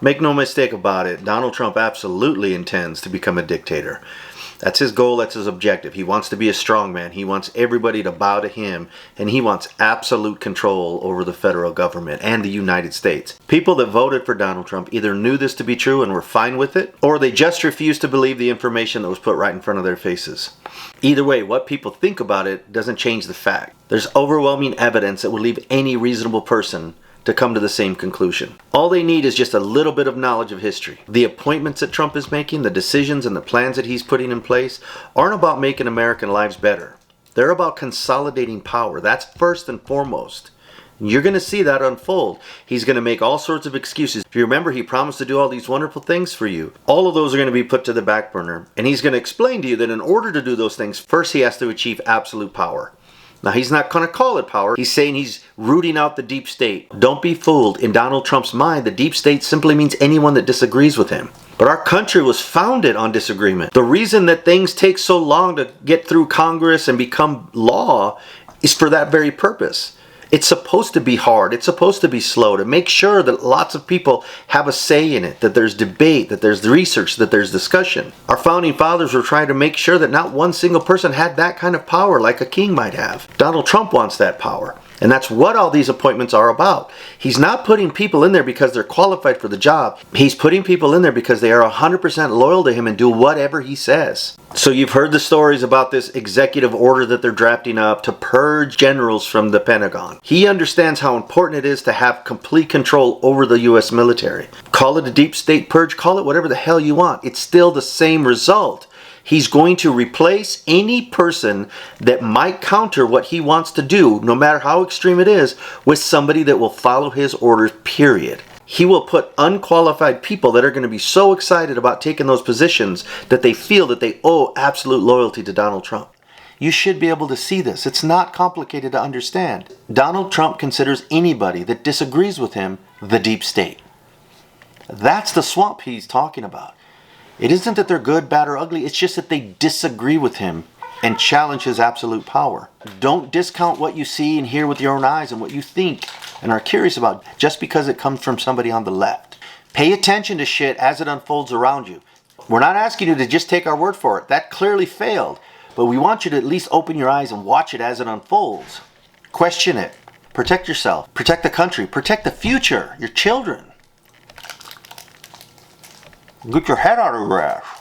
Make no mistake about it, Donald Trump absolutely intends to become a dictator. That's his goal, that's his objective. He wants to be a strongman. He wants everybody to bow to him, and he wants absolute control over the federal government and the United States. People that voted for Donald Trump either knew this to be true and were fine with it, or they just refused to believe the information that was put right in front of their faces. Either way, what people think about it doesn't change the fact. There's overwhelming evidence that would leave any reasonable person to come to the same conclusion. All they need is just a little bit of knowledge of history. The appointments that Trump is making, the decisions and the plans that he's putting in place aren't about making American lives better. They're about consolidating power. That's first and foremost. You're going to see that unfold. He's going to make all sorts of excuses. If you remember, he promised to do all these wonderful things for you. All of those are going to be put to the back burner. And he's going to explain to you that in order to do those things, first he has to achieve absolute power. Now, he's not going to call it power. He's saying he's rooting out the deep state. Don't be fooled. In Donald Trump's mind, the deep state simply means anyone that disagrees with him. But our country was founded on disagreement. The reason that things take so long to get through Congress and become law is for that very purpose. It's supposed to be hard. It's supposed to be slow to make sure that lots of people have a say in it, that there's debate, that there's research, that there's discussion. Our founding fathers were trying to make sure that not one single person had that kind of power like a king might have. Donald Trump wants that power. And that's what all these appointments are about. He's not putting people in there because they're qualified for the job. He's putting people in there because they are 100% loyal to him and do whatever he says. So you've heard the stories about this executive order that they're drafting up to purge generals from the Pentagon. He understands how important it is to have complete control over the U.S. military. Call it a deep state purge, call it whatever the hell you want. It's still the same result. He's going to replace any person that might counter what he wants to do, no matter how extreme it is, with somebody that will follow his orders, period. He will put unqualified people that are going to be so excited about taking those positions that they feel that they owe absolute loyalty to Donald Trump. You should be able to see this. It's not complicated to understand. Donald Trump considers anybody that disagrees with him the deep state. That's the swamp he's talking about. It isn't that they're good, bad, or ugly. It's just that they disagree with him and challenge his absolute power. Don't discount what you see and hear with your own eyes and what you think and are curious about just because it comes from somebody on the left. Pay attention to shit as it unfolds around you. We're not asking you to just take our word for it. That clearly failed. But we want you to at least open your eyes and watch it as it unfolds. Question it. Protect yourself. Protect the country. Protect the future. Your children. Get your head out of your ass.